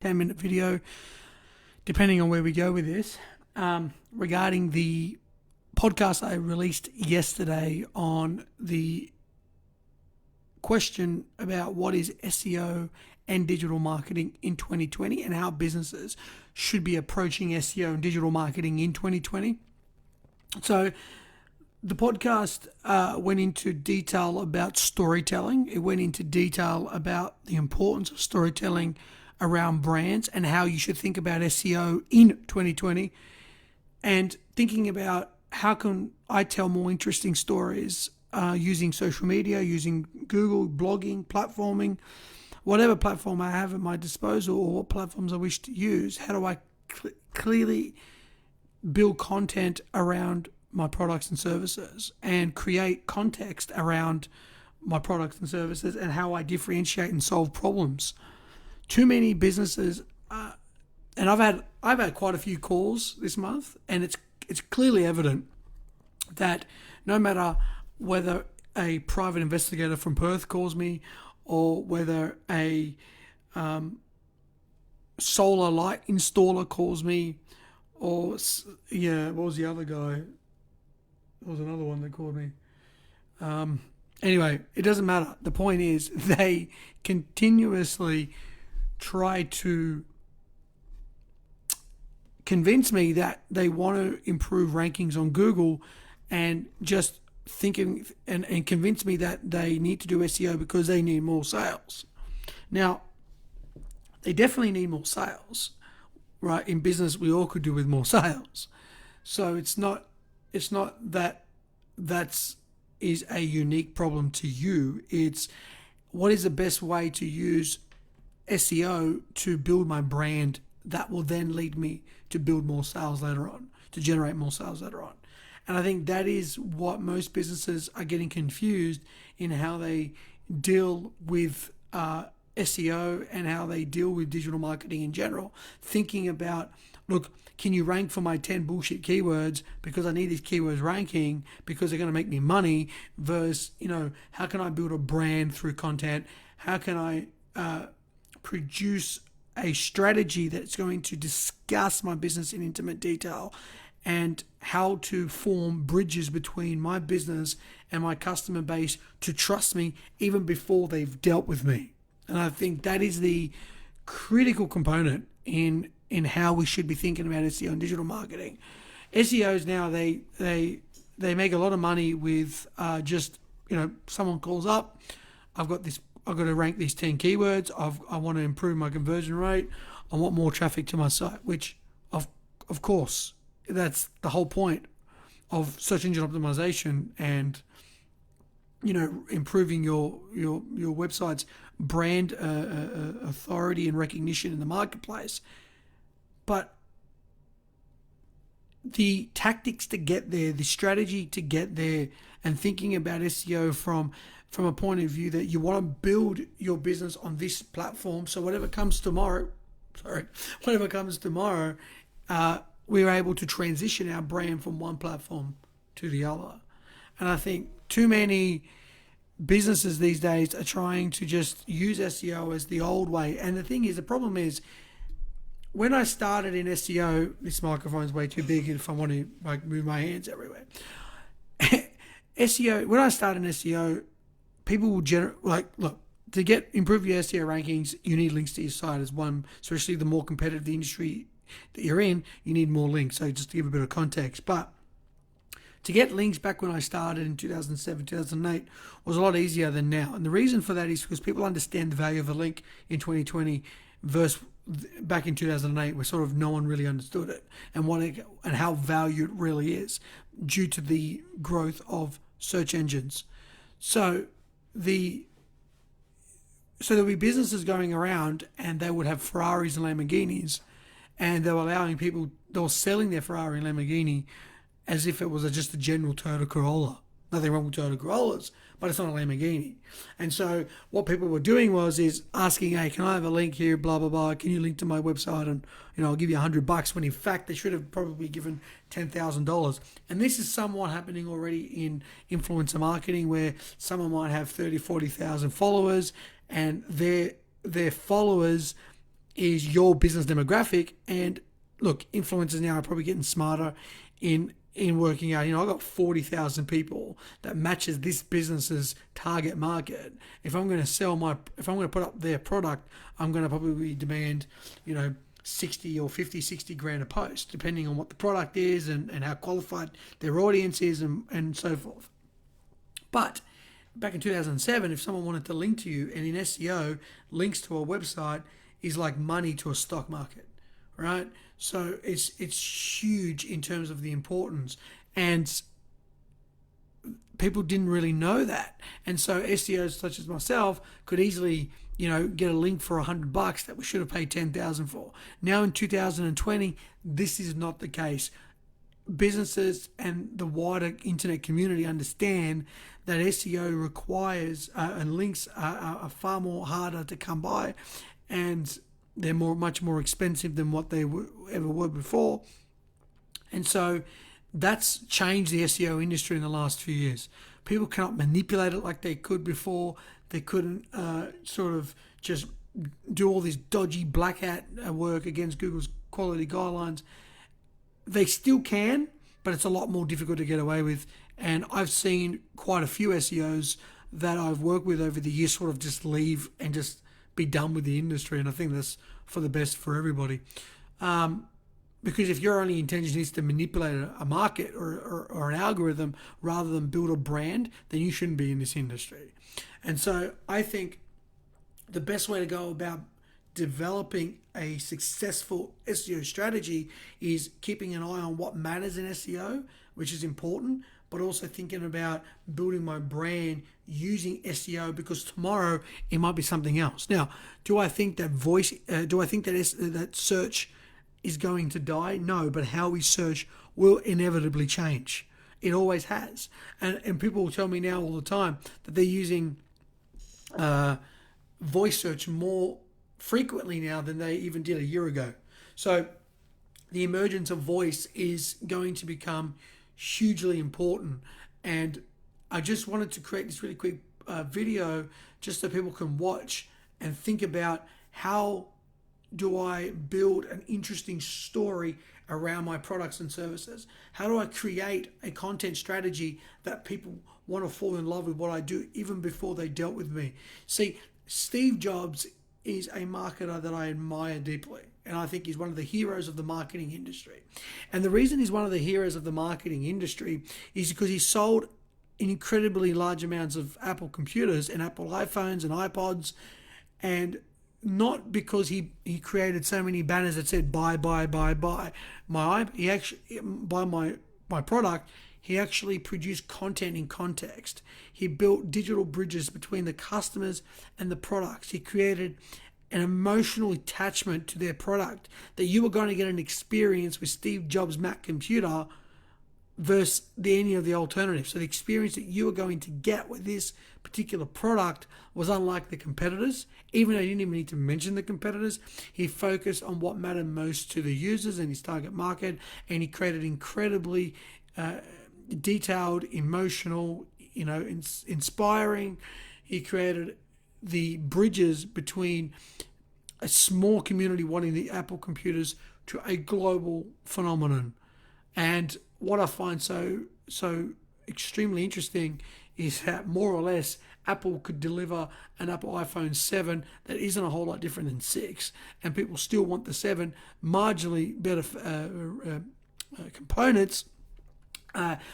10-minute video, depending on where we go with this, regarding the podcast I released yesterday on the question about what is SEO and digital marketing in 2020 and how businesses should be approaching SEO and digital marketing in 2020. So the podcast went into detail about storytelling. It went into detail about the importance of storytelling around brands and how you should think about SEO in 2020, and thinking about how can I tell more interesting stories using social media, using Google, blogging, platforming, whatever platform I have at my disposal or what platforms I wish to use. How do I clearly build content around my products and services and create context around my products and services, and how I differentiate and solve problems. Too many businesses, and I've had quite a few calls this month, and it's clearly evident that no matter whether a private investigator from Perth calls me or whether a solar light installer calls me, or what was the other guy? There was another one that called me. Anyway, it doesn't matter. The point is they continuously try to convince me that they want to improve rankings on Google, and just thinking and convince me that they need to do SEO because they need more sales. Now, they definitely need more sales, right? In business, we all could do with more sales. So it's not that is a unique problem to you. It's what is the best way to use SEO to build my brand that will then lead me to build more sales later on, to generate more sales later on. And I think that is what most businesses are getting confused in, how they deal with SEO and how they deal with digital marketing in general. Thinking about, look, can you rank for my 10 bullshit keywords because I need these keywords ranking because they're going to make me money, versus, how can I build a brand through content? How can I produce a strategy that's going to discuss my business in intimate detail, and how to form bridges between my business and my customer base to trust me even before they've dealt with me. And I think that is the critical component in how we should be thinking about SEO and digital marketing. SEOs now, they make a lot of money with just, someone calls up, I've got to rank these 10 keywords, I want to improve my conversion rate, I want more traffic to my site, which of course, that's the whole point of search engine optimization and improving your website's brand authority and recognition in the marketplace. But the tactics to get there, the strategy to get there, and thinking about SEO from a point of view that you want to build your business on this platform, so whatever comes tomorrow, we're able to transition our brand from one platform to the other. And I think too many businesses these days are trying to just use SEO as the old way. And the problem is, when I started in SEO, this microphone's way too big if I want to move my hands everywhere. When I started in SEO, people will to improve your SEO rankings, you need links to your site as one, especially the more competitive the industry that you're in, you need more links. So just to give a bit of context, but to get links back when I started in 2007, 2008 was a lot easier than now. And the reason for that is because people understand the value of a link in 2020 versus back in 2008, where sort of no one really understood it and how valued it really is due to the growth of search engines. So there'll be businesses going around and they would have Ferraris and Lamborghinis, and they were selling their Ferrari and Lamborghini as if it was just a general Toyota Corolla. Nothing wrong with Toyota Corollas, but it's not a Lamborghini. And so what people were doing is asking, hey, can I have a link here, blah, blah, blah. Can you link to my website? And, I'll give you $100, when in fact they should have probably given $10,000. And this is somewhat happening already in influencer marketing, where someone might have 30, 40,000 followers, and their followers is your business demographic. And look, influencers now are probably getting smarter in working out. I've got 40,000 people that matches this business's target market. If I'm going to put up their product, I'm going to probably demand 60 or 50, 60 grand a post, depending on what the product is and how qualified their audience is and so forth. But back in 2007, if someone wanted to link to you, and in SEO, links to a website is like money to a stock market, right? So it's huge in terms of the importance, and people didn't really know that. And so SEOs such as myself could easily, get a link for $100 that we should have paid $10,000 for. Now in 2020, this is not the case. Businesses and the wider internet community understand that SEO requires and links are far more harder to come by, and they're much more expensive than what they ever were before. And so that's changed the SEO industry in the last few years. People cannot manipulate it like they could before. They couldn't sort of just do all this dodgy black hat work against Google's quality guidelines. They still can, but it's a lot more difficult to get away with. And I've seen quite a few SEOs that I've worked with over the years sort of just leave and just be done with the industry. And I think that's for the best for everybody. Because if your only intention is to manipulate a market or an algorithm rather than build a brand, then you shouldn't be in this industry. And so I think the best way to go about developing a successful SEO strategy is keeping an eye on what matters in SEO, which is important, but also thinking about building my brand using SEO, because tomorrow it might be something else. Now, do I think that that search is going to die? No, but how we search will inevitably change. It always has. And people will tell me now all the time that they're using voice search more frequently now than they even did a year ago. So the emergence of voice is going to become hugely important. And I just wanted to create this really quick video just so people can watch and think about, how do I build an interesting story around my products and services? How do I create a content strategy that people want to fall in love with what I do even before they dealt with me? See, Steve Jobs is a marketer that I admire deeply, and I think he's one of the heroes of the marketing industry. And the reason he's one of the heroes of the marketing industry is because he sold incredibly large amounts of Apple computers and Apple iPhones and iPods, and not because he created so many banners that said buy my product. He actually produced content in context. He built digital bridges between the customers and the products. He created an emotional attachment to their product, that you were going to get an experience with Steve Jobs' Mac computer versus any of the alternatives. So the experience that you were going to get with this particular product was unlike the competitors. Even though he didn't even need to mention the competitors, he focused on what mattered most to the users and his target market, and he created incredibly detailed, emotional, inspiring. He created the bridges between a small community wanting the Apple computers to a global phenomenon. And what I find so extremely interesting is that more or less Apple could deliver an Apple iPhone 7 that isn't a whole lot different than 6, and people still want the 7, marginally better components.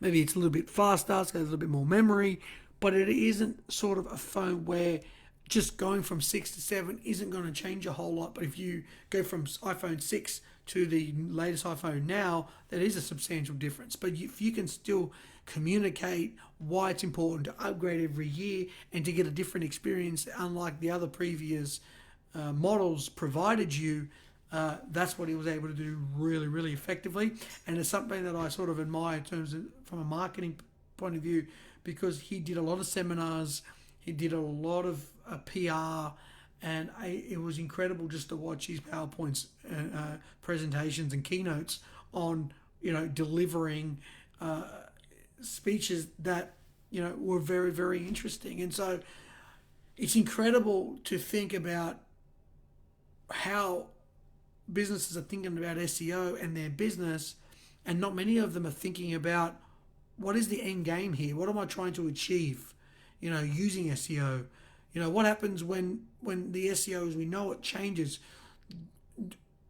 Maybe it's a little bit faster, it's got a little bit more memory, but it isn't sort of a phone where just going from 6 to 7 isn't going to change a whole lot. But if you go from iPhone 6 to the latest iPhone now, that is a substantial difference. But if you can still communicate why it's important to upgrade every year and to get a different experience, unlike the other previous models provided you, that's what he was able to do really, really effectively. And it's something that I sort of admire in terms of from a marketing point of view, because he did a lot of seminars, he did a lot of PR, and it was incredible just to watch his PowerPoints, presentations and keynotes on, delivering speeches that, were very, very interesting. And so it's incredible to think about how businesses are thinking about SEO and their business, and not many of them are thinking about what is the end game here? What am I trying to achieve? Using SEO. What happens when the SEO as we know it changes?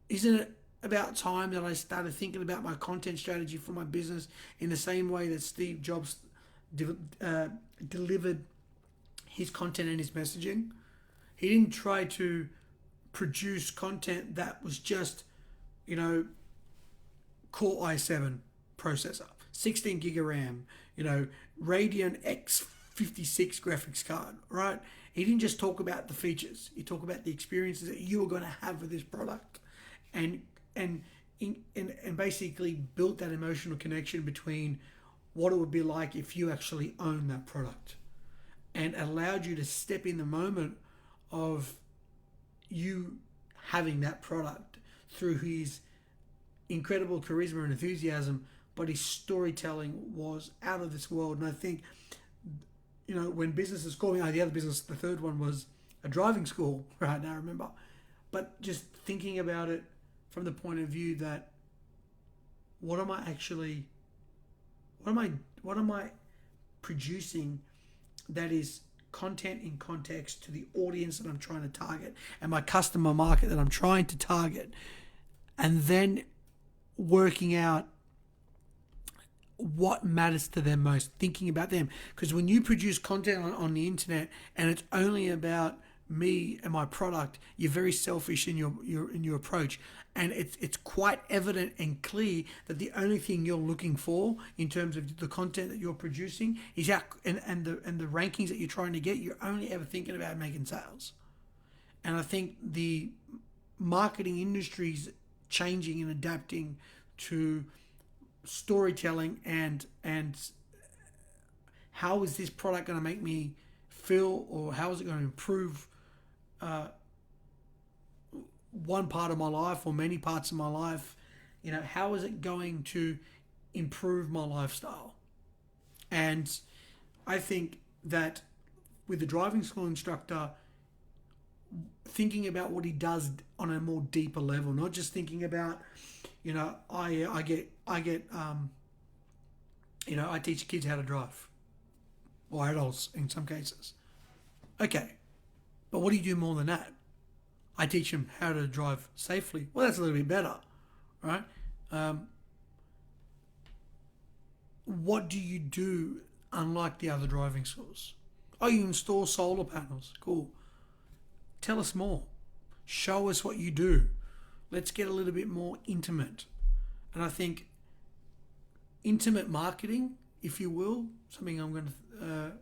Isn't it about time that I started thinking about my content strategy for my business in the same way that Steve Jobs delivered his content and his messaging? He didn't try to produce content that was just, Core i7 processor, 16 gig of RAM, Radeon X56 graphics card, right? He didn't just talk about the features. He talked about the experiences that you are going to have with this product, and basically built that emotional connection between what it would be like if you actually own that product, and allowed you to step in the moment of you having that product through his incredible charisma and enthusiasm, but his storytelling was out of this world. And I think, when businesses call me, the other business, the third one was a driving school, right now I remember. But just thinking about it from the point of view that what am I producing that is content in context to the audience that I'm trying to target and my customer market that I'm trying to target, and then working out what matters to them most, thinking about them. Because when you produce content on the internet and it's only about me and my product, you're very selfish in your approach, and it's quite evident and clear that the only thing you're looking for in terms of the content that you're producing is the rankings that you're trying to get. You're only ever thinking about making sales. And I think the marketing industry's changing and adapting to storytelling and how is this product going to make me feel, or how is it going to improve one part of my life or many parts of my life? How is it going to improve my lifestyle? And I think that with the driving school instructor, thinking about what he does on a more deeper level, not just thinking about, I teach kids how to drive, or adults in some cases. Okay, but what do you do more than that? I teach them how to drive safely. Well, that's a little bit better, right? What do you do unlike the other driving schools? Oh, you install solar panels. Cool. Tell us more. Show us what you do. Let's get a little bit more intimate. And I think intimate marketing, if you will, something I'm going to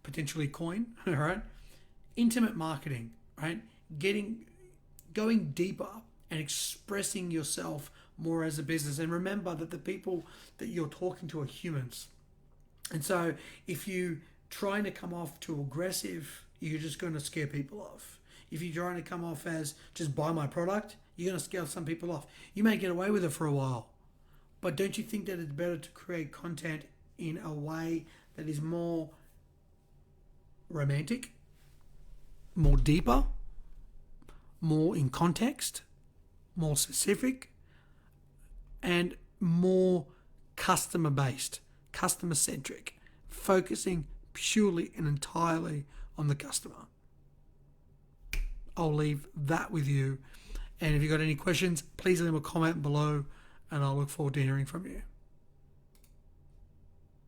potentially coin, all right? Intimate marketing, right? Going deeper and expressing yourself more as a business. And remember that the people that you're talking to are humans. And so if you trying to come off too aggressive, you're just going to scare people off. If you're trying to come off as just buy my product, you're going to scare some people off. You may get away with it for a while, but don't you think that it's better to create content in a way that is more romantic, more deeper, more in context, more specific, and more customer-based, customer-centric, focusing purely and entirely on the customer? I'll leave that with you. And if you've got any questions, please leave a comment below, and I'll look forward to hearing from you.